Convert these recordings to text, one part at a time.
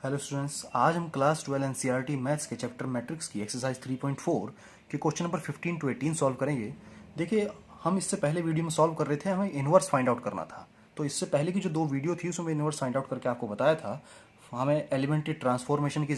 Hello students, आज हम class 12 NCERT maths के चैप्टर मैट्रिक्स की एक्सरसाइज 3.4 के क्वेश्चन नंबर 15 to 18 सॉल्व करेंगे। देखिए, हम इससे पहले वीडियो में सॉल्व कर रहे थे, हमें इन्वर्स फाइंड आउट करना था। तो इससे पहले की जो दो वीडियो थी उसमें इन्वर्स फाइंड आउट करके आपको बताया था। हमें एलिमेंट्री ट्रांसफॉर्मेशन की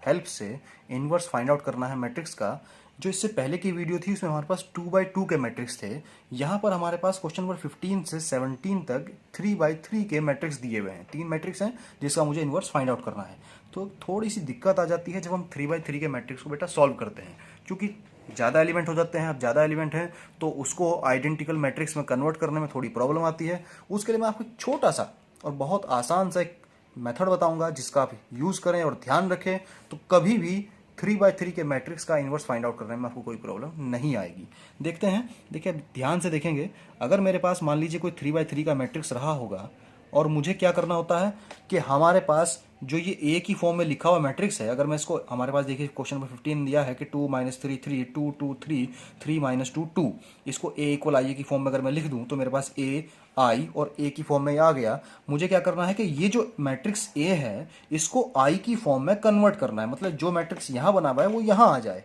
हेल्प से इन्वर्स फाइंड आउट करना है मैट्रिक्स का। जो इससे पहले की वीडियो थी उसमें हमारे पास 2x2 के मैट्रिक्स थे। यहाँ पर हमारे पास क्वेश्चन नंबर 15 से 17 तक 3x3 के मैट्रिक्स दिए हुए हैं। तीन मैट्रिक्स हैं जिसका मुझे इन्वर्स फाइंड आउट करना है। तो थोड़ी सी दिक्कत आ जाती है जब हम 3x3 के मैट्रिक्स को बेटा सॉल्व करते हैं, क्योंकि ज़्यादा एलिमेंट हो जाते हैं। अब ज़्यादा एलिमेंट हैं तो उसको आइडेंटिकल मैट्रिक्स में कन्वर्ट करने में थोड़ी प्रॉब्लम आती है। उसके लिए मैं आपको छोटा सा और बहुत आसान सा एक मेथड बताऊंगा जिसका आप यूज़ करें और ध्यान रखें, तो कभी भी 3x3 के मैट्रिक्स का इन्वर्स फाइंड आउट करने में आपको कोई प्रॉब्लम नहीं आएगी। देखते हैं, देखिए ध्यान से देखेंगे। अगर मेरे पास मान लीजिए कोई 3x3 का मैट्रिक्स रहा होगा और मुझे क्या करना होता है कि हमारे पास जो ये ए की फॉर्म में लिखा हुआ मैट्रिक्स है, अगर मैं इसको, हमारे पास देखिए क्वेश्चन नंबर 15 दिया है कि 2 - 3 3 2 2 3 3 - 2 2, इसको ए इक्वल आई की फॉर्म में अगर मैं लिख दूं तो मेरे पास ए आई और ए की फॉर्म में आ गया। मुझे क्या करना है कि ये जो मैट्रिक्स ए है इसको आई की फॉर्म में कन्वर्ट करना है। मतलब जो मैट्रिक्स यहां बना हुआ है वो यहां आ जाए।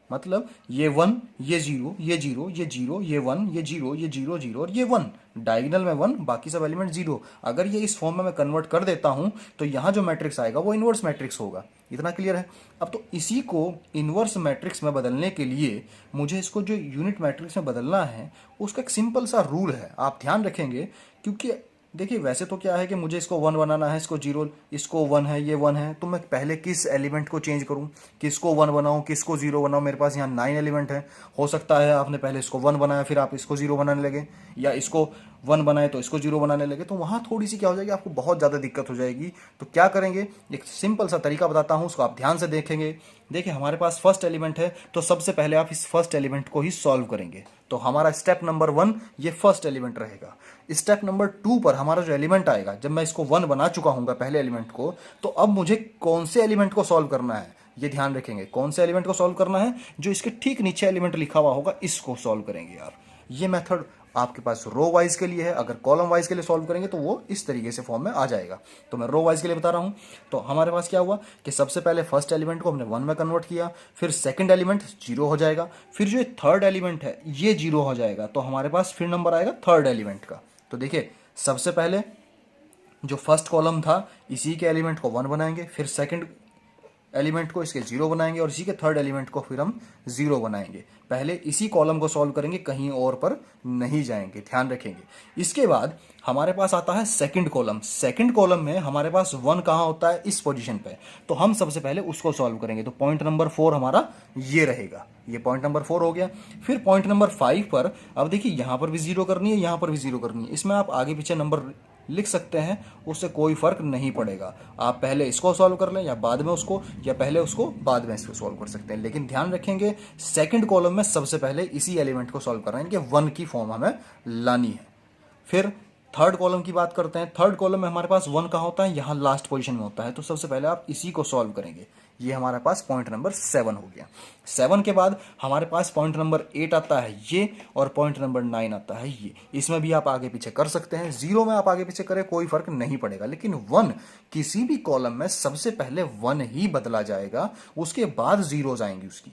मतलब ये 1, ये 0, ये 0, ये 0, ये 1, ये 0, ये 0 0 और ये 1, डायगोनल में 1, बाकी सब एलिमेंट 0। अगर ये इस फॉर्म में मैं कन्वर्ट कर देता हूं तो यहां जो मैट्रिक्स आएगा वो इन्वर्स मैट्रिक्स होगा। इतना क्लियर है। अब तो इसी को इन्वर्स मैट्रिक्स में बदलने के लिए मुझे इसको जो यूनिट मैट्रिक्स में बदलना है उसका एक सिंपल सा रूल है, आप ध्यान रखेंगे। क्योंकि देखिए वैसे तो क्या है कि मुझे इसको 1 बनाना है, इसको 0, इसको 1 है, ये 1 है, तो मैं पहले किस एलिमेंट को चेंज करूं, किसको 1 बनाऊं, किसको 0 बनाऊं। मेरे पास यहाँ 9 एलिमेंट है। हो सकता है आपने पहले इसको 1 बनाया फिर आप इसको 0 बनाने लगे, या इसको 1 बनाए तो इसको 0 बनाने लगे, तो वहां थोड़ी सी क्या हो जाएगी, आपको बहुत ज़्यादा दिक्कत हो जाएगी। तो क्या करेंगे, एक सिंपल सा तरीका बताता हूं, उसको आप ध्यान से देखेंगे। देखिए हमारे पास फर्स्ट एलिमेंट है तो सबसे पहले आप इस फर्स्ट एलिमेंट को ही सॉल्व करेंगे। तो हमारा स्टेप नंबर 1 ये फर्स्ट एलिमेंट रहेगा। स्टेप नंबर 2 पर हमारा जो एलिमेंट आएगा, जब मैं इसको 1 बना चुका हूँ पहले एलिमेंट को, तो अब मुझे कौन से एलिमेंट को सॉल्व करना है ये ध्यान रखेंगे। कौन से एलिमेंट को सॉल्व करना है, जो इसके ठीक नीचे एलिमेंट लिखा हुआ होगा इसको सॉल्व करेंगे यार। ये मेथड आपके पास रो वाइज के लिए है। अगर कॉलम वाइज के लिए सॉल्व करेंगे तो वो इस तरीके से फॉर्म में आ जाएगा। तो मैं रो वाइज के लिए बता रहा हूं। तो हमारे पास क्या हुआ कि सबसे पहले फर्स्ट एलिमेंट को हमने 1 में कन्वर्ट किया, फिर सेकंड एलिमेंट 0 हो जाएगा, फिर जो थर्ड एलिमेंट है ये 0 हो जाएगा। तो हमारे पास फिर नंबर आएगा थर्ड एलिमेंट का। तो देखिए सबसे पहले जो फर्स्ट कॉलम था इसी के एलिमेंट को 1 बनाएंगे, फिर सेकंड एलिमेंट को इसके 0 बनाएंगे और इसी के थर्ड एलिमेंट को फिर हम 0 बनाएंगे। पहले इसी कॉलम को सॉल्व करेंगे, कहीं और पर नहीं जाएंगे, ध्यान रखेंगे। इसके बाद हमारे पास आता है सेकंड कॉलम। सेकंड कॉलम में हमारे पास 1 कहाँ होता है, इस पोजीशन पे। तो हम सबसे पहले उसको सॉल्व करेंगे। तो पॉइंट नंबर 4 हमारा ये रहेगा। ये पॉइंट नंबर 4 हो गया। फिर पॉइंट नंबर 5 पर अब देखिए यहां पर भी 0 करनी है, यहां पर भी 0 करनी है। इसमें आप आगे पीछे नंबर लिख सकते हैं, उससे कोई फर्क नहीं पड़ेगा। आप पहले इसको सॉल्व कर लें या बाद में उसको, या पहले उसको बाद में इसको सॉल्व कर सकते हैं। लेकिन ध्यान रखेंगे सेकंड कॉलम में सबसे पहले इसी एलिमेंट को सॉल्व करना है, कि 1 की फॉर्म हमें लानी है। फिर थर्ड कॉलम की बात करते हैं। थर्ड कॉलम में हमारे पास 1 कहाँ होता है, यहाँ लास्ट पोजीशन में होता है। तो सबसे पहले आप इसी को सॉल्व करेंगे। ये हमारे पास पॉइंट नंबर 7 हो गया। 7 के बाद हमारे पास पॉइंट नंबर 8 आता है ये, और पॉइंट नंबर 9 आता है ये। इसमें भी आप आगे पीछे कर सकते हैं। 0 में आप आगे पीछे करें कोई फर्क नहीं पड़ेगा, लेकिन 1 किसी भी कॉलम में सबसे पहले 1 ही बदला जाएगा, उसके बाद 0 आएंगी उसकी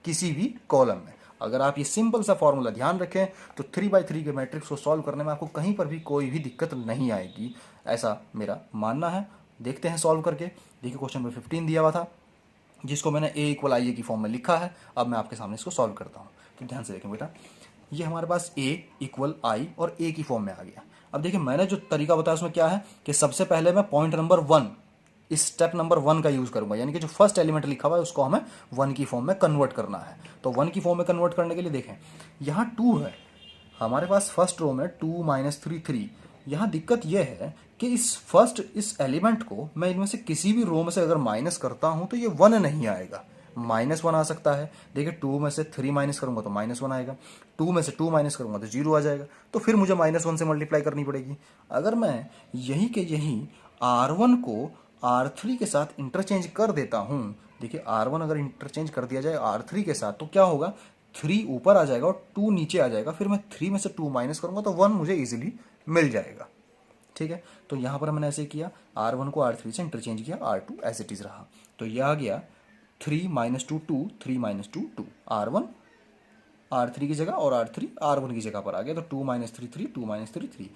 किसी भी कॉलम में। अगर आप ये सिंपल सा फॉर्मूला ध्यान रखें तो 3x3 के मैट्रिक्स को सॉल्व करने में आपको कहीं पर भी कोई भी दिक्कत नहीं आएगी, ऐसा मेरा मानना है। देखते हैं सॉल्व करके। देखिए क्वेश्चन नंबर 15 दिया हुआ था जिसको मैंने a इक्वल आई की फॉर्म में लिखा है। अब मैं आपके सामने इसको सॉल्व करता हूँ। तो ध्यान से देखें बेटा, ये हमारे पास a इक्वल आई और a की फॉर्म में आ गया। अब देखिए मैंने जो तरीका बताया उसमें क्या है कि सबसे पहले मैं पॉइंट नंबर 1, इस स्टेप नंबर 1 का यूज करूंगा, यानी कि जो फर्स्ट एलिमेंट लिखा हुआ है उसको हमें 1 की फॉर्म में कन्वर्ट करना है। तो 1 की फॉर्म में कन्वर्ट करने के लिए देखें यहाँ 2 है हमारे पास फर्स्ट रो में, 2 - 3 3। यहाँ दिक्कत यह है कि इस एलिमेंट को मैं इनमें से किसी भी रो में से अगर माइनस करता हूं तो ये 1 नहीं आएगा, -1 आ सकता है। देखिए 2 में से 3 माइनस करूंगा तो -1 आएगा, 2 में से 2 माइनस करूंगा तो 0 आ जाएगा। तो फिर मुझे -1 से मल्टीप्लाई करनी पड़ेगी। अगर मैं यही के यही R1 को R3 के साथ इंटरचेंज कर देता हूं, देखिए R1 अगर इंटरचेंज कर दिया जाए R3 के साथ तो क्या होगा, 3 ऊपर आ जाएगा और 2 नीचे आ जाएगा। फिर मैं 3 में से 2 माइनस करूंगा तो 1 मुझे इजीली मिल जाएगा। ठीक है, तो यहाँ पर मैंने ऐसे किया, R1 को R3 से इंटरचेंज किया, R2 एज इट इज़ रहा, तो यह आ गया 3 - 2 2, 3 - 2 2, R1 R3 की जगह और R3 R1 की जगह पर आ गया, तो 2 - 3 3, 2 - 3 3,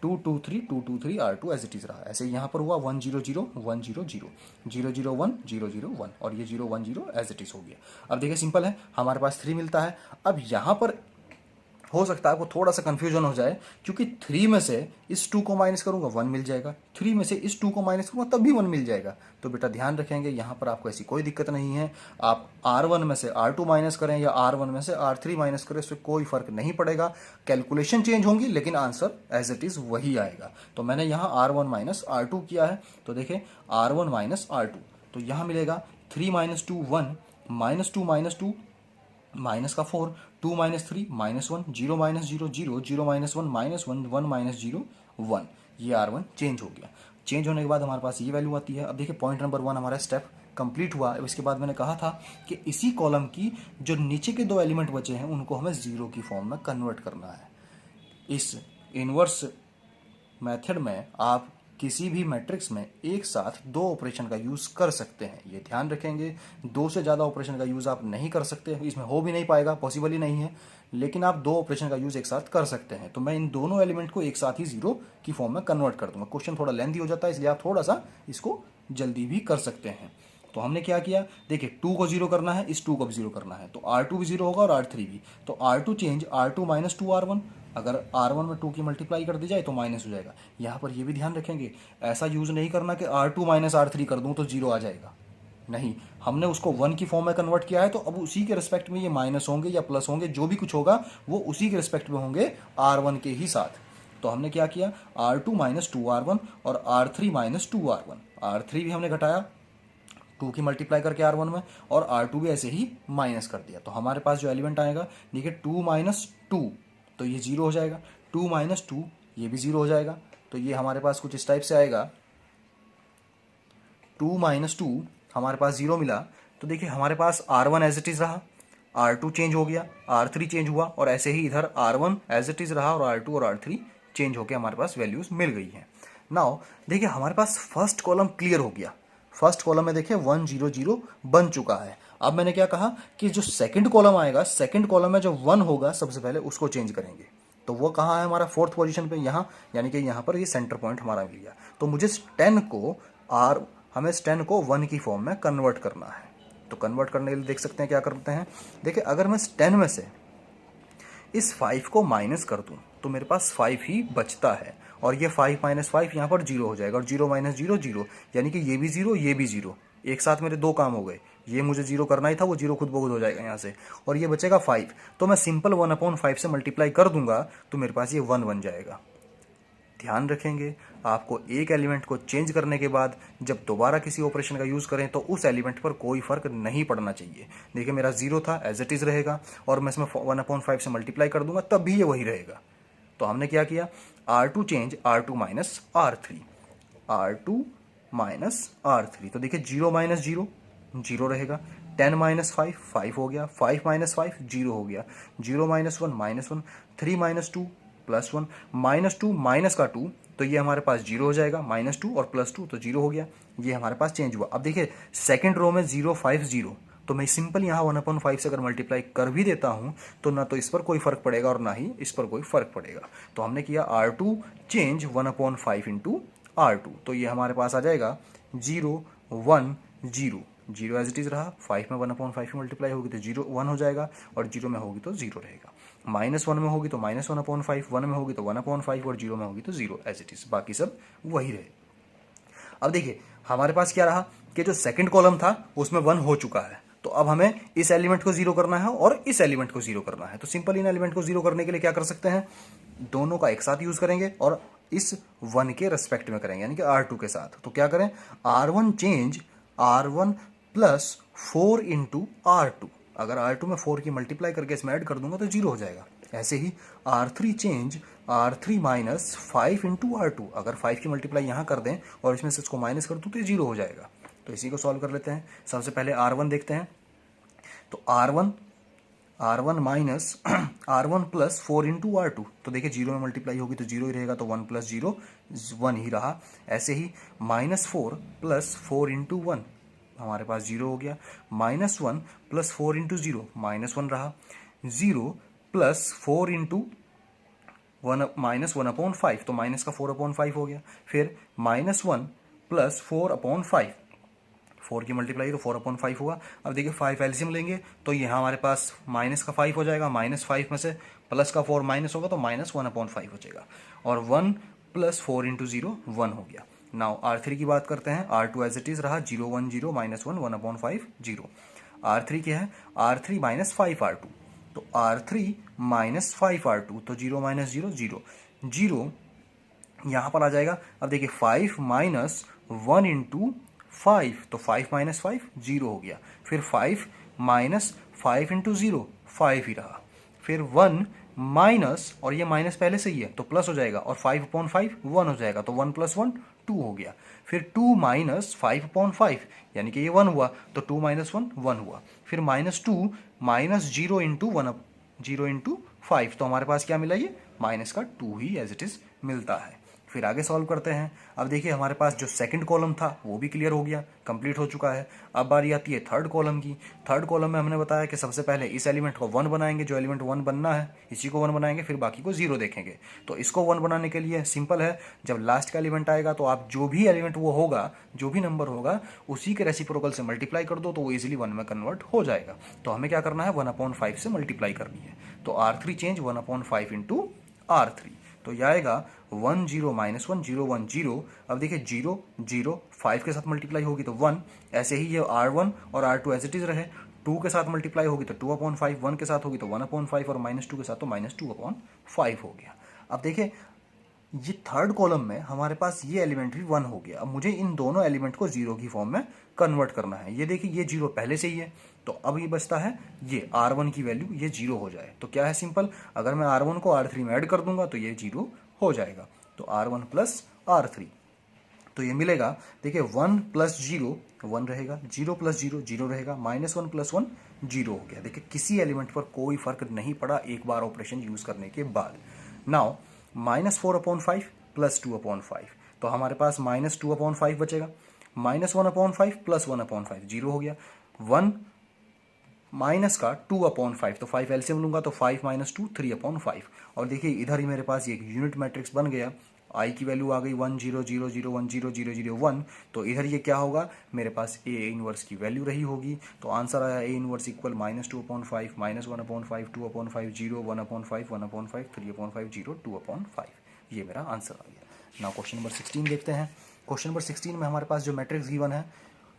2 2 3, 2 2 3, R2 एज इट इज़ रहा। ऐसे यहाँ पर हुआ 1 0 0 1 0 0, 0 0 1 0 0 1, और ये 0 1 0 एज इट इज़ हो गया। अब देखिए सिंपल है, हमारे पास 3 मिलता है। अब यहाँ पर हो सकता है आपको थोड़ा सा कंफ्यूजन हो जाए, क्योंकि 3 में से इस 2 को माइनस करूंगा 1 मिल जाएगा, 3 में से इस 2 को माइनस करूंगा तब भी 1 मिल जाएगा। तो बेटा ध्यान रखेंगे, यहाँ पर आपको ऐसी कोई दिक्कत नहीं है। आप R1 में से R2 माइनस करें या R1 में से R3 माइनस करें, इससे कोई फर्क नहीं पड़ेगा। कैलकुलेशन चेंज होंगी लेकिन आंसर एज इट इज़ वही आएगा। तो मैंने यहाँ R1 माइनस R2 किया है, तो देखिए R1 माइनस R2, तो यहाँ मिलेगा 3 - 2 1, -2 - 2 माइनस का 4, 2 - 3 -1, 0 - 0 0, 0 - 1 -1, 1 - 0 1, ये R1 चेंज हो गया। चेंज होने के बाद हमारे पास ये वैल्यू आती है। अब देखिए पॉइंट नंबर 1 हमारा स्टेप कंप्लीट हुआ। अब इसके बाद मैंने कहा था कि इसी कॉलम की जो नीचे के 2 एलिमेंट बचे हैं उनको हमें जीरो की फॉर्म में कन्वर्ट करना है। इस इनवर्स मेथड में आप किसी भी मैट्रिक्स में एक साथ 2 ऑपरेशन का यूज़ कर सकते हैं, ये ध्यान रखेंगे। 2 से ज़्यादा ऑपरेशन का यूज़ आप नहीं कर सकते, इसमें हो भी नहीं पाएगा, पॉसिबल ही नहीं है, लेकिन आप 2 ऑपरेशन का यूज़ एक साथ कर सकते हैं। तो मैं इन दोनों एलिमेंट को एक साथ ही जीरो की फॉर्म में कन्वर्ट कर दूंगा। क्वेश्चन थोड़ा लेंथी हो जाता है, इसलिए आप थोड़ा सा इसको जल्दी भी कर सकते हैं। तो हमने क्या किया, देखिए 2 को जीरो करना है, इस 2 को भी जीरो करना है, तो R2 भी जीरो होगा और R3 भी। तो R2 चेंज R2 - 2 R1, अगर R1 में 2 की मल्टीप्लाई कर दी जाए तो माइनस हो जाएगा। यहाँ पर ये भी ध्यान रखेंगे, ऐसा यूज़ नहीं करना कि R2 - R3 कर दूँ तो जीरो आ जाएगा, नहीं, हमने उसको 1 की फॉर्म में कन्वर्ट किया है, तो अब उसी के रिस्पेक्ट में ये माइनस होंगे या प्लस होंगे, जो भी कुछ होगा वो उसी के रिस्पेक्ट में होंगे R1 के ही साथ। तो हमने क्या किया, R2 - 2 R1 और R3 - 2 R1, R3 भी हमने घटाया 2 की मल्टीप्लाई करके R1 में, और R2 भी ऐसे ही माइनस कर दिया। तो हमारे पास जो एलिमेंट आएगा, देखिए 2 - 2, तो ये जीरो हो जाएगा, 2 - 2 ये भी जीरो हो जाएगा। तो ये हमारे पास कुछ इस टाइप से आएगा, 2 - 2 हमारे पास जीरो मिला। तो देखिए हमारे पास R1 एज इट इज़ रहा, R2 चेंज हो गया, R3 चेंज हुआ, और ऐसे ही इधर R1 एज इट इज़ रहा और R2 और R3 चेंज होकर हमारे पास वैल्यूज़ मिल गई हैं। नाउ देखिए हमारे पास फर्स्ट कॉलम क्लियर हो गया। फर्स्ट कॉलम में देखिए 1 0 0 बन चुका है। अब मैंने क्या कहा कि जो सेकंड कॉलम आएगा, सेकंड कॉलम में जो 1 होगा सबसे पहले उसको चेंज करेंगे। तो वो कहाँ है हमारा, फोर्थ पोजीशन पे, यहाँ, यानी कि यहाँ पर ये सेंटर पॉइंट हमारा मिल गया। तो मुझे 10 को हमें 10 को 1 की फॉर्म में कन्वर्ट करना है। तो कन्वर्ट करने के लिए देख सकते हैं क्या करते हैं। देखिए अगर मैं 10 में से इस 5 को माइनस कर दूं तो मेरे पास 5 ही बचता है, और ये 5 - 5 यहाँ पर 0 हो जाएगा, और 0 - 0 0, यानी कि ये भी 0 ये भी 0, एक साथ मेरे 2 काम हो गए। ये मुझे 0 करना ही था, वो 0 खुद ब खुद हो जाएगा यहाँ से, और ये बचेगा 5। तो मैं सिंपल 1/5 से मल्टीप्लाई कर दूंगा तो मेरे पास ये 1 बन जाएगा। ध्यान रखेंगे, आपको एक एलिमेंट को चेंज करने के बाद जब दोबारा किसी ऑपरेशन का यूज़ करें तो उस एलिमेंट पर कोई फर्क नहीं पड़ना चाहिए। देखिए मेरा 0 था, एज इट इज़ रहेगा, और मैं इसमें 1/5 से मल्टीप्लाई कर दूंगा तब भी ये वही रहेगा। तो हमने क्या किया, R2 change R2 - R3, R2 - R3, तो देखिए 0 - 0 0 रहेगा, 10 - 5 5 हो गया, 5 - 5 0 हो गया, 0 - 1 -1, 3 - 2 +1, -2 माइनस का 2, तो ये हमारे पास 0 हो जाएगा, -2 और +2 तो 0 हो गया। ये हमारे पास चेंज हुआ। अब देखिए सेकंड रो में 0 5 0, तो मैं सिंपल यहाँ 1/5 से अगर मल्टीप्लाई कर भी देता हूँ तो ना तो इस पर कोई फर्क पड़ेगा और ना ही इस पर कोई फर्क पड़ेगा। तो हमने किया R2 चेंज 1/5 इंटू R2, तो ये हमारे पास आ जाएगा 0 1 0, 0 एज इट इज़ रहा, 5 में 1/5 मल्टीप्लाई होगी तो 0 1 हो जाएगा, और 0 में होगी तो 0 रहेगा, -1 में होगी तो -1/5, 1 में होगी तो 1/5, और 0 में होगी तो 0 एज इट इज़, बाकी सब वही रहे। अब देखिए हमारे पास क्या रहा कि जो सेकंड कॉलम था उसमें 1 हो चुका है, तो अब हमें इस एलिमेंट को 0 करना है और इस एलिमेंट को 0 करना है। तो सिंपल इन एलिमेंट को 0 करने के लिए क्या कर सकते हैं, दोनों का एक साथ यूज करेंगे और इस 1 के रेस्पेक्ट में करेंगे, यानी कि R2 के साथ। तो क्या करें, R1 change R1 + 4 into R2, अगर R2 में 4 की मल्टीप्लाई करके इसमें ऐड कर दूंगा तो 0 हो जाएगा। ऐसे ही R3 change R3 - 5 into R2, अगर 5 की मल्टीप्लाई यहाँ कर दें और इसमें से इसको माइनस कर दूँ तो 0 हो जाएगा। तो इसी को सॉल्व कर लेते हैं। सबसे पहले R1 देखते हैं, तो R1 R1 minus R1 plus 4 into R2, तो देखिए जीरो में मल्टीप्लाई होगी तो जीरो ही रहेगा, तो 1 प्लस जीरो 1 ही रहा। ऐसे ही -4 प्लस 4 इंटू 1 हमारे पास जीरो हो गया। -1 प्लस 4 इंटू जीरो -1 रहा। 0 प्लस 4 इंटू -1/5, तो माइनस का 4/5 हो गया। फिर -1 प्लस 4/5, 4 की मल्टीप्लाई तो 4/5 हुआ। अब देखिए 5 एलसीएम लेंगे तो यहाँ हमारे पास माइनस का 5 हो जाएगा, -5 में से प्लस का 4 माइनस होगा तो -1/5 हो जाएगा। और 1 प्लस 4 इंटू जीरो 1 हो गया। नाउ R3 की बात करते हैं। R2 एज इट इज रहा, 0 1 0 -1 1/5 0। R3 क्या है, R3 माइनस 5R2, तो R3 माइनस 5R2, तो 0 माइनस 0 0 0 यहाँ पर आ जाएगा। अब देखिए 5 माइनस 1 इंटू 5, तो 5 माइनस 5 0 हो गया। फिर 5 माइनस 5 इंटू 0 5 ही रहा। फिर 1 माइनस, और ये माइनस पहले से ही है तो प्लस हो जाएगा, और 5/5 1 हो जाएगा, तो 1 प्लस 1 2 हो गया। फिर 2 माइनस 5/5 यानी कि ये 1 हुआ, तो 2 माइनस 1 1 हुआ। फिर -2 माइनस 0 इंटू 1 0 इंटू 5, तो हमारे पास क्या मिला, ये माइनस का 2 ही एज इट इज मिलता है। फिर आगे सॉल्व करते हैं। अब देखिए हमारे पास जो सेकंड कॉलम था वो भी क्लियर हो गया, कंप्लीट हो चुका है। अब बारी आती है थर्ड कॉलम की। थर्ड कॉलम में हमने बताया कि सबसे पहले इस एलिमेंट को 1 बनाएंगे, जो एलिमेंट 1 बनना है इसी को 1 बनाएंगे, फिर बाकी को 0 देखेंगे। तो इसको 1 बनाने के लिए सिंपल है, जब लास्ट का एलिमेंट आएगा तो आप जो भी एलिमेंट वो होगा, जो भी नंबर होगा, उसी के रेसिप्रोकल से मल्टीप्लाई कर दो तो वो इजिली 1 में कन्वर्ट हो जाएगा। तो हमें क्या करना है, 1/5 से मल्टीप्लाई करनी है। तो R3 चेंज 1/5 इंटू R3, तो यह आएगा 1 0 -1 0 1 0। अब देखिए 0 0 5 के साथ मल्टीप्लाई होगी तो 1, ऐसे ही ये R1 और R2 एज इट इज रहे। 2 के साथ मल्टीप्लाई होगी तो 2/5, 1 के साथ होगी तो 1/5, और -2 के साथ तो -2/5 हो गया। अब देखिए ये थर्ड कॉलम में हमारे पास ये एलिमेंट भी 1 हो गया। अब मुझे इन दोनों एलिमेंट को 0 की फॉर्म में कन्वर्ट करना है। ये देखिए ये 0 पहले से ही है, तो अब ये बचता है ये R1 की वैल्यू, ये 0 हो जाए तो क्या है, सिंपल, अगर मैं R1 को R3 में ऐड कर दूंगा तो ये 0 हो जाएगा। तो R1 प्लस R3, तो ये मिलेगा। देखिए 1 प्लस 0 1 रहेगा, 0 प्लस 0 0 रहेगा, -1 प्लस 1 0 हो गया। देखिए किसी एलिमेंट पर कोई फर्क नहीं पड़ा एक बार ऑपरेशन यूज करने के बाद। नाउ -4/5 प्लस 2/5, तो हमारे पास -2/5 बचेगा। -1/5 प्लस 1/5 0 हो गया। 1 माइनस का 2/5, तो 5 एलसीएम लूंगा तो 5 माइनस 2 3/5। और देखिए इधर ही मेरे पास एक यूनिट मैट्रिक्स बन गया। आई की वैल्यू आ गई 1 0 0 0 1 0 0 0 1, तो इधर ये क्या होगा, मेरे पास ए इनवर्स की वैल्यू रही होगी। तो आंसर आया ए इनवर्स इक्वल -2/5 -1/5 2/5 0 1/5 1/5 3/5 0 2/5। ये मेरा आंसर आ गया। नाउ क्वेश्चन नंबर 16 देखते हैं। क्वेश्चन नंबर 16 में हमारे पास जो मैट्रिक्स गिवन है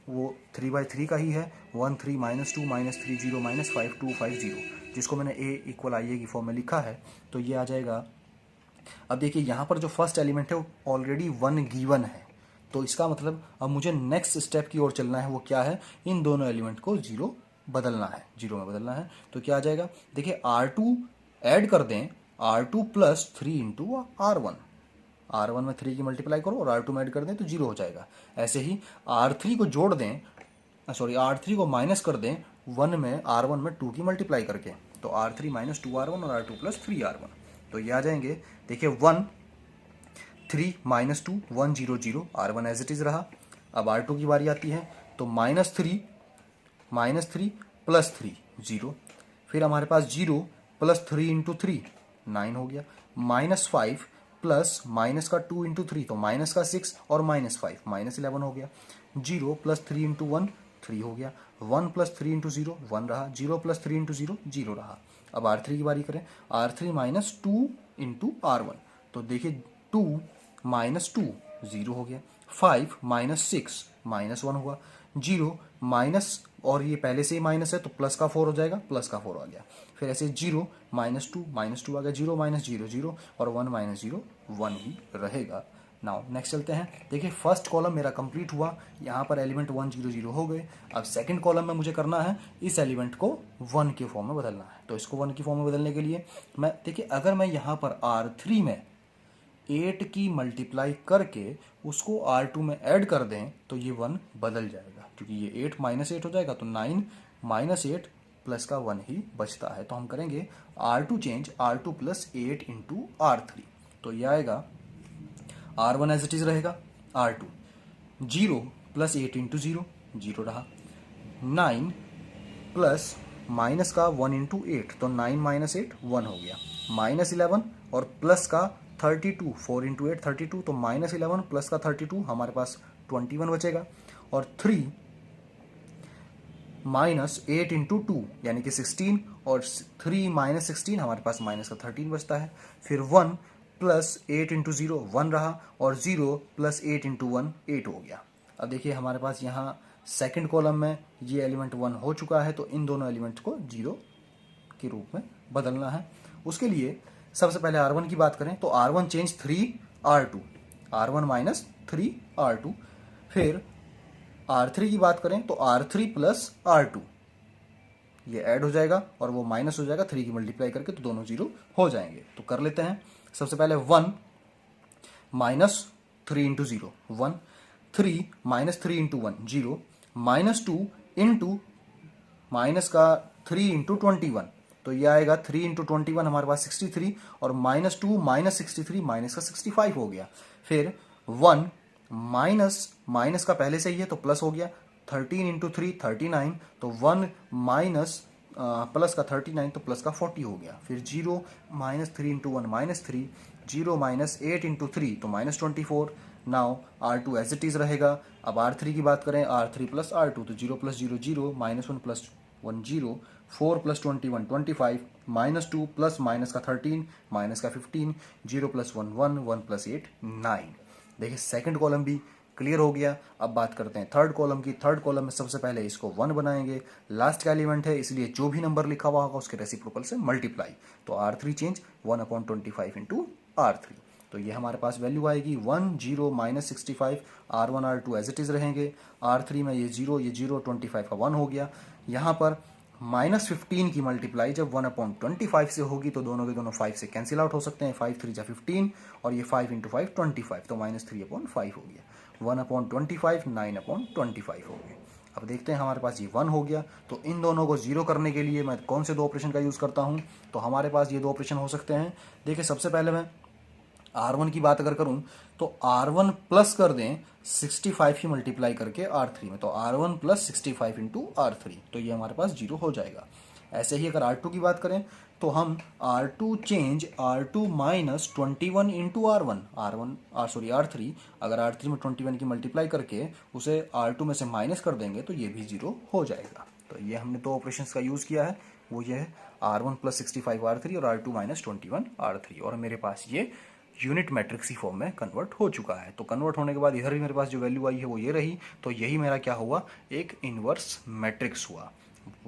वो 3/3 का ही है, 1 3 -2 -3 0 -5 2 5 0, जिसको मैंने ए इक्वल आई ए की फॉर्म में लिखा है। तो ये आ जाएगा। अब देखिए यहाँ पर जो फर्स्ट एलिमेंट है वो ऑलरेडी 1 गिवन है, तो इसका मतलब अब मुझे नेक्स्ट स्टेप की ओर चलना है। वो क्या है, इन दोनों एलिमेंट को 0 बदलना है, 0 में बदलना है। तो क्या आ जाएगा, देखिए R2 ऐड कर दें, R2 plus 3 into R1, R1 में 3 की मल्टीप्लाई करो और R2 में ऐड कर दें तो 0 हो जाएगा। ऐसे ही R3 को जोड़ दें, सॉरी R3 को माइनस कर दें 1 में R1 में 2 की मल्टीप्लाई करके, तो R3 माइनस 2R1 और R2 प्लस 3R1, तो ये आ जाएंगे। देखिए 1 3 minus 2 1 0 0, R1 as it is रहा। अब R2 की बारी आती है, तो -3 प्लस 3 0, फिर हमारे पास 0 प्लस 3 इंटू 3 9 हो गया। -5 प्लस माइनस का 2 इंटू 3, तो माइनस का 6 और -5 -11 हो गया। 0 प्लस 3 इंटू 1 3 हो गया। 1 प्लस 3 इंटू 0 1 रहा। 0 प्लस 3 इंटू 0 0 रहा। अब R3 की बारी करें, R3 माइनस 2 इंटू R1, तो देखिए 2 माइनस 2 0 हो गया। 5 माइनस 6 -1 हुआ। 0 माइनस, और ये पहले से ही माइनस है तो प्लस का 4 हो जाएगा, प्लस का 4 आ गया। फिर ऐसे 0 -2 आ गया। 0 माइनस 0 0, और 1 माइनस 0 1 ही रहेगा। नाउ नेक्स्ट चलते हैं। देखिए फर्स्ट कॉलम मेरा कंप्लीट हुआ, यहाँ पर एलिमेंट 1 0 0 हो गए। अब सेकंड कॉलम में मुझे करना है इस एलिमेंट को 1 के फॉर्म में बदलना है। तो इसको 1 की फॉर्म में बदलने के लिए मैं, देखिए अगर मैं यहाँ पर R3 में 8 की मल्टीप्लाई करके उसको R2 में ऐड कर दें तो ये 1 बदल जाएगा, क्योंकि ये 8 -8 हो जाएगा, तो 9 -8 प्लस का 1 ही बचता है। तो हम करेंगे R2 change R2 plus 8 into R3। तो ये आएगा R1 एज इट इज रहेगा, R2 0 प्लस 8 इंटू 0, 0 रहा, 9 प्लस माइनस का 1 इंटू 8, तो 9 माइनस 8 1 हो गया, माइनस 11 और प्लस का 32, 4 इंटू 8 32, तो माइनस 11 प्लस का 32 हमारे पास 21 बचेगा, और 3 माइनस 8 इंटू 2 यानी कि 16, और 3 माइनस 16 हमारे पास माइनस का 13 बचता है। फिर 1 प्लस 8 इंटू 0 1 रहा, और 0 प्लस 8 इंटू 1 8 हो गया। अब देखिए हमारे पास यहाँ सेकंड कॉलम में ये एलिमेंट 1 हो चुका है, तो इन दोनों एलिमेंट को 0 के रूप में बदलना है। उसके लिए सबसे पहले R1 की बात करें तो R1 change 3 R2, R1 minus 3 R2। फिर R3 की बात करें तो R3 प्लस R2, ये ऐड हो जाएगा और वो माइनस हो जाएगा 3 की मल्टीप्लाई करके, तो दोनों 0 हो जाएंगे। तो कर लेते हैं। सबसे पहले 1 minus 3 into 0 1, 3 minus 3 into 1 0, minus 2 into minus का 3 इंटू 21, तो ये आएगा 3 इंटू 21 हमारे पास 63, और माइनस 2 माइनस 63 माइनस का 65 हो गया। फिर 1 माइनस माइनस का पहले से ही है तो प्लस हो गया, 13 इंटू 3 39, तो 1 माइनस प्लस का 39 तो प्लस का 40 हो गया। फिर 0 minus 3 into 1 minus 3, 0 minus 8 into 3 तो minus 24। Now R2 as it is रहेगा। अब R3 की बात करें, R3 प्लस R2, तो 0 plus 0 0, minus 1 plus 1 0, 4 plus 21 25, minus 2 plus minus का 13 माइनस का 15, 0 प्लस 1 1, 1 प्लस 8 9। देखिए सेकंड कॉलम भी क्लियर हो गया। अब बात करते हैं थर्ड कॉलम की। थर्ड कॉलम में सबसे पहले इसको 1 बनाएंगे, लास्ट का एलिमेंट है इसलिए जो भी नंबर लिखा हुआ होगा उसके रेसिप्रोकल से मल्टीप्लाई, तो R3 चेंज 1/25 इंटू R3, तो ये हमारे पास वैल्यू आएगी 1 0 minus 65। R1 R2 as it is रहेंगे, R3 में ये 0 25 का 1 हो गया। यहाँ पर माइनस 15 की मल्टीप्लाई जब 1/25 से होगी तो दोनों के दोनों 5 से कैंसिल आउट हो सकते हैं, 5 3 जा 15, और ये 5 इंटू 5 25, तो माइनस 3/5 हो गया, 1/25 9/25 हो गया। अब देखते हैं हमारे पास ये 1 हो गया, तो इन दोनों को 0 करने के लिए मैं कौन से दो ऑपरेशन का यूज़ करता हूँ, तो हमारे पास ये दो ऑपरेशन हो सकते हैं। देखिए सबसे पहले मैं R1 की बात अगर करूं तो R1 प्लस कर दें 65 की मल्टीप्लाई करके R3 में, तो R1 प्लस 65 इंटू R3, तो ये हमारे पास 0 हो जाएगा। ऐसे ही अगर R2 की बात करें तो हम R2 change R2 minus 21 into R3, अगर R3 में 21 की मल्टीप्लाई करके उसे R2 में से माइनस कर देंगे तो ये भी 0 हो जाएगा। तो ये हमने दो ऑपरेशंस का यूज़ किया है, वो ये है R1 प्लस 65 R3 और R2 माइनस 21 R3, और मेरे पास ये यूनिट मैट्रिक्स फॉर्म में कन्वर्ट हो चुका है। तो कन्वर्ट होने के बाद इधर भी मेरे पास जो वैल्यू आई है वो ये रही, तो यही मेरा क्या हुआ, एक इनवर्स मैट्रिक्स हुआ।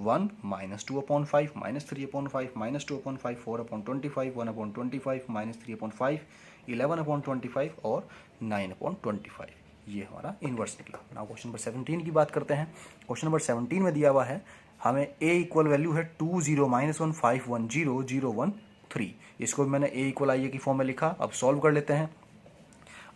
1 माइनस 2/5 माइनस 3/5 माइनस 2/5 4/25 1/25 माइनस 3/5 11/25 और 9/25, ये हमारा इनवर्स निकला। नाउ क्वेश्चन नंबर 17 की बात करते हैं। क्वेश्चन नंबर 17 में दिया हुआ है हमें a इक्वल वैल्यू है 2 0 -1 5 1 0 0 1 3, इसको भी मैंने a इक्वल आई ए की फॉर्म में लिखा। अब सॉल्व कर लेते हैं।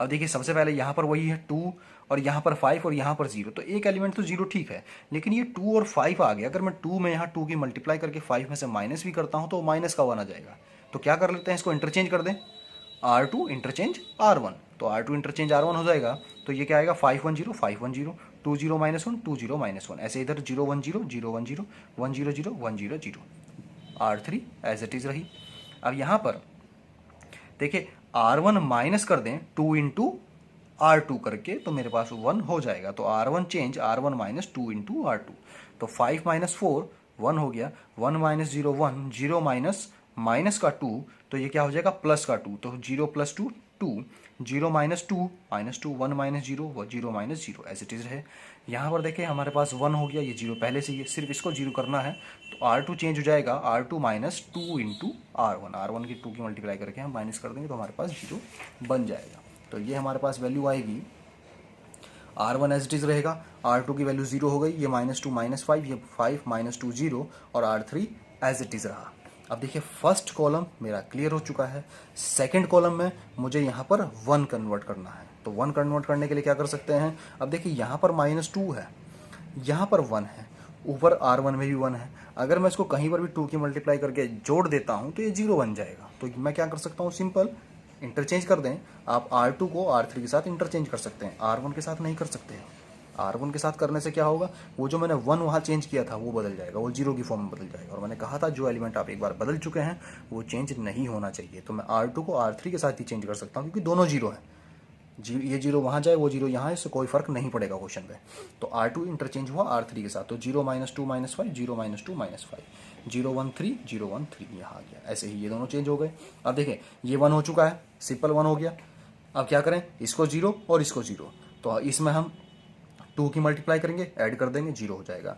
अब देखिए सबसे पहले यहाँ पर वही है 2 और यहाँ पर 5 और यहाँ पर 0, तो एक एलिमेंट तो 0 ठीक है, लेकिन ये 2 और 5 आ गया। अगर मैं 2 में यहाँ 2 की मल्टीप्लाई करके 5 में से माइनस भी करता हूँ तो माइनस का 1 आ जाएगा। तो क्या कर लेते हैं, इसको इंटरचेंज कर दें, R2 इंटरचेंज R1, तो R2 इंटरचेंज R1 हो जाएगा। तो ये क्या आएगा 5 1 0 5 1 0 2 0 -1 2 0 -1, ऐसे इधर 0 1 0 0 1 0 1 0 0 1 0 0, R3 एज इट इज रही। अब यहाँ पर देखिए R1 माइनस कर दें 2 इंटू R2 करके, तो मेरे पास 1 हो जाएगा। तो R1 change R1 minus 2 into R2, तो 5 माइनस 4 1 हो गया, 1 माइनस 0 1 0 माइनस का 2, तो ये क्या हो जाएगा प्लस का 2, तो 0 plus 2 2 0 minus 2 1 minus 0 0 minus 0 as it is है। यहाँ पर देखें हमारे पास 1 हो गया, ये 0 पहले से ही है, सिर्फ इसको 0 करना है, तो R2 चेंज हो जाएगा R2 माइनस 2 इंटू R1 की 2 की मल्टीप्लाई करके हम माइनस कर देंगे तो हमारे पास 0 बन जाएगा। तो ये हमारे पास वैल्यू आएगी, R1 एज इट इज रहेगा, R2 की वैल्यू 0 हो गई, ये -2 -5, ये 5 -2 0, और R3 एज इट इज रहा। अब देखिए फर्स्ट कॉलम मेरा क्लियर हो चुका है। सेकंड कॉलम में मुझे यहाँ पर 1 कन्वर्ट करना है, तो 1 कन्वर्ट करने के लिए क्या कर सकते हैं, अब देखिए यहाँ पर -2 है, यहाँ पर 1 है, ऊपर R1 में भी 1 है। अगर मैं इसको कहीं पर भी 2 की मल्टीप्लाई करके जोड़ देता हूँ तो ये 0 बन जाएगा। तो मैं क्या कर सकता हूँ, सिंपल इंटरचेंज कर दें। आप R2 को R3 के साथ इंटरचेंज कर सकते हैं, R1 के साथ नहीं कर सकते हैं। R1 के साथ करने से क्या होगा, वो जो मैंने 1 वहाँ चेंज किया था वो बदल जाएगा, वो 0 की फॉर्म में बदल जाएगा। और मैंने कहा था जो एलिमेंट आप एक बार बदल चुके हैं वो चेंज नहीं होना चाहिए। तो मैं R2 को R3 के साथ ही चेंज कर सकता हूँ क्योंकि दोनों 0 हैं। ये 0 वहाँ जाए, वो 0 यहाँ है, इससे कोई फर्क नहीं पड़ेगा क्वेश्चन पे। तो R2 इंटरचेंज हुआ R3 के साथ, तो 0 - 2 - 5, 0 - 2 - 5, 0 1 3, 0 1 3 यहाँ आ गया। ऐसे ही ये दोनों चेंज हो गए। अब देखें ये 1 हो चुका है, सिंपल 1 हो गया। अब क्या करें, इसको 0 और इसको 0, तो इसमें हम 2 की मल्टीप्लाई करेंगे, ऐड कर देंगे, 0 हो जाएगा।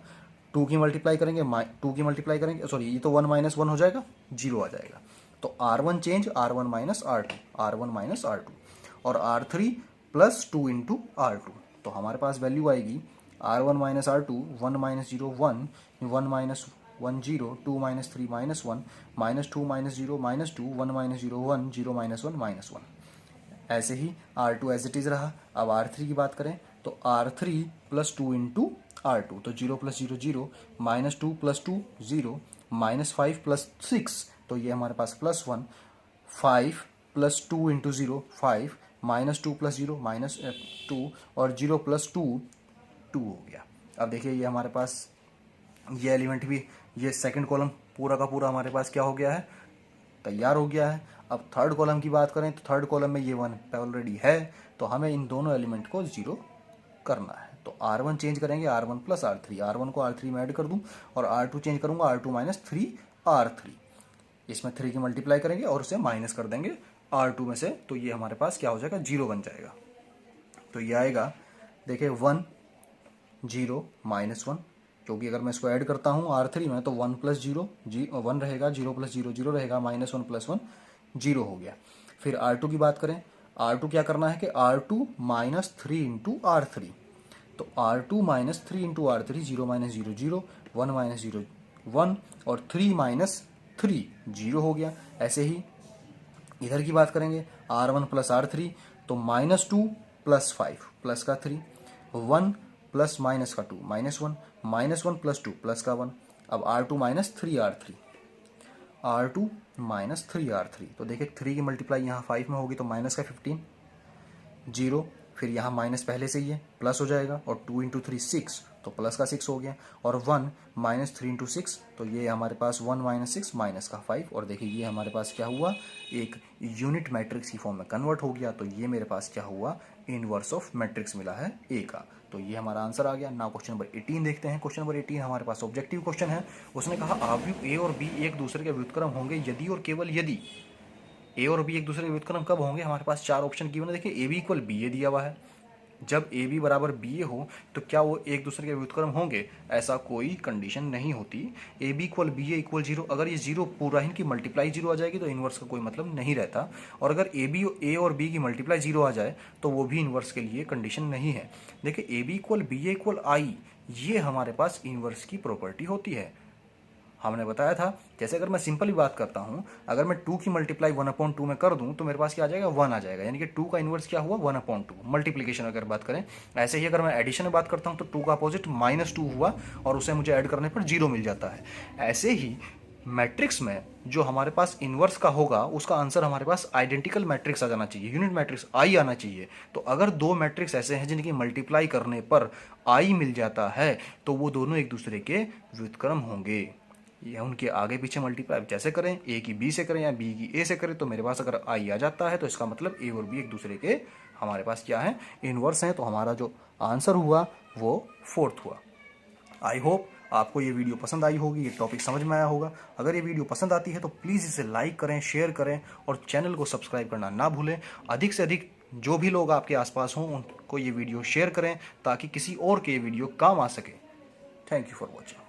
2 की मल्टीप्लाई करेंगे, 2 की मल्टीप्लाई करेंगे, सॉरी ये तो 1 - 1 हो जाएगा, 0 आ जाएगा। तो R1 change R1 - R2, R1 - R2, और R3 + 2 × R2। तो हमारे पास वैल्यू आएगी R1 - R2, 1 - 0 1, 1 - 1 0, 2 - 3 - 1, -2 - 0 -2, 1 - 0 1, 0 - 1 -1। ऐसे ही R2 एज इट इज़ रहा। अब R3 की बात करें तो R3 + 2 × R2, तो 0 + 0 0, -2 + 2 0, -5 + 6, तो ये हमारे पास +1, 5 + 2 × 0 5, -2 + 0 -2, और 0 + 2 2 हो गया। अब देखिए ये हमारे पास ये एलिमेंट भी, ये सेकंड कॉलम पूरा का पूरा हमारे पास क्या हो गया है, तैयार हो गया है। अब थर्ड कॉलम की बात करें तो थर्ड कॉलम में ये 1 ऑलरेडी है, तो हमें इन दोनों एलिमेंट को 0 करना है। तो R1 चेंज करेंगे R1 + R3, R1 को R3 में ऐड कर दूं, और R2 चेंज करूंगा R2 - 3 R3। इसमें 3 की मल्टीप्लाई करेंगे और उसे माइनस कर देंगे R2 में से, तो ये हमारे पास क्या हो जाएगा, 0 बन जाएगा। तो ये आएगा, देखिए 1 0 -1, क्योंकि अगर मैं इसको ऐड करता हूँ R3 में तो 1 + 0 1 रहेगा, 0 + 0 0 रहेगा, -1 + 1 0 हो गया। फिर R2 की बात करें, R2 क्या करना है कि R2 - 3 × R3, तो R2 - 3 × R3, 0 - 0 0, 1 - 0 1, और 3 - 3 0 हो गया। ऐसे ही इधर की बात करेंगे R1 + R3, तो -2 + 5 प्लस का 3, 1 + माइनस का 2 -1, -1 + 2 प्लस का 1। अब R2 - 3 R3, R2 - 3 R3, तो देखिए 3 की मल्टीप्लाई यहाँ 5 में होगी तो माइनस का 15, 0, फिर यहाँ माइनस पहले से ही है, प्लस हो जाएगा, और 2 × 3 6, तो प्लस का 6 हो गया, और 1 - 3 × 6, तो ये हमारे पास 1 - 6 माइनस का 5, और देखिए ये हमारे पास क्या हुआ, एक यूनिट मैट्रिक्स की फॉर्म में कन्वर्ट हो गया। तो ये मेरे पास क्या हुआ, इनवर्स ऑफ मैट्रिक्स मिला है ए का। तो ये हमारा आंसर आ गया। ना क्वेश्चन नंबर 18 देखते हैं। क्वेश्चन नंबर 18 हमारे पास ऑब्जेक्टिव क्वेश्चन है। उसने कहा आव्यूह ए और बी एक दूसरे के व्युत्क्रम होंगे यदि और केवल यदि। ए और बी एक दूसरे के व्युत्क्रम कब होंगे, हमारे पास 4 ऑप्शन गिवन है। देखिए ए बी = बी ए दिया हुआ है, जब ए बी बराबर बी ए हो तो क्या वो एक दूसरे के व्युत्क्रम होंगे, ऐसा कोई कंडीशन नहीं होती। ए बी = बी ए = 0, अगर ये 0 पूरा ही की मल्टीप्लाई 0 आ जाएगी तो इन्वर्स का कोई मतलब नहीं रहता, और अगर ए और बी की मल्टीप्लाई 0 आ जाए तो वो भी इन्वर्स के लिए कंडीशन नहीं है। देखिए ए बी = बी ए = आई, ये हमारे पास इन्वर्स की प्रॉपर्टी होती है। हमने बताया था, जैसे अगर मैं सिंपली बात करता हूं, अगर मैं 2 की मल्टीप्लाई 1/2 में कर दूं तो मेरे पास क्या आ जाएगा, 1 आ जाएगा, यानी कि 2 का इन्वर्स क्या हुआ, 1/2 मल्टीप्लिकेशन अगर बात करें। ऐसे ही अगर मैं एडिशन में बात करता हूं तो 2 का अपोजिट -2 हुआ, और उसे मुझे ऐड करने पर 0 मिल जाता है। ऐसे ही मैट्रिक्स में जो हमारे पास इन्वर्स का होगा उसका आंसर हमारे पास आइडेंटिकल मैट्रिक्स आ जाना चाहिए, यूनिट मैट्रिक्स आई आना चाहिए। तो अगर 2 मैट्रिक्स ऐसे हैं जिनकी मल्टीप्लाई करने पर आई मिल जाता है तो वो दोनों एक दूसरे के व्युत्क्रम होंगे। या उनके आगे पीछे मल्टीप्लाई जैसे करें, ए की बी से करें या बी की ए से करें, तो मेरे पास अगर आई आ जाता है तो इसका मतलब ए और बी एक दूसरे के हमारे पास क्या है, इन्वर्स हैं। तो हमारा जो आंसर हुआ वो 4th हुआ। आई होप आपको ये वीडियो पसंद आई होगी, ये टॉपिक समझ में आया होगा। अगर ये वीडियो पसंद आती है तो प्लीज़ इसे लाइक करें, शेयर करें, और चैनल को सब्सक्राइब करना ना भूलें। अधिक से अधिक जो भी लोग आपके आसपास हों उनको ये वीडियो शेयर करें ताकि किसी और के ये वीडियो काम आ सके। Thank you for watching.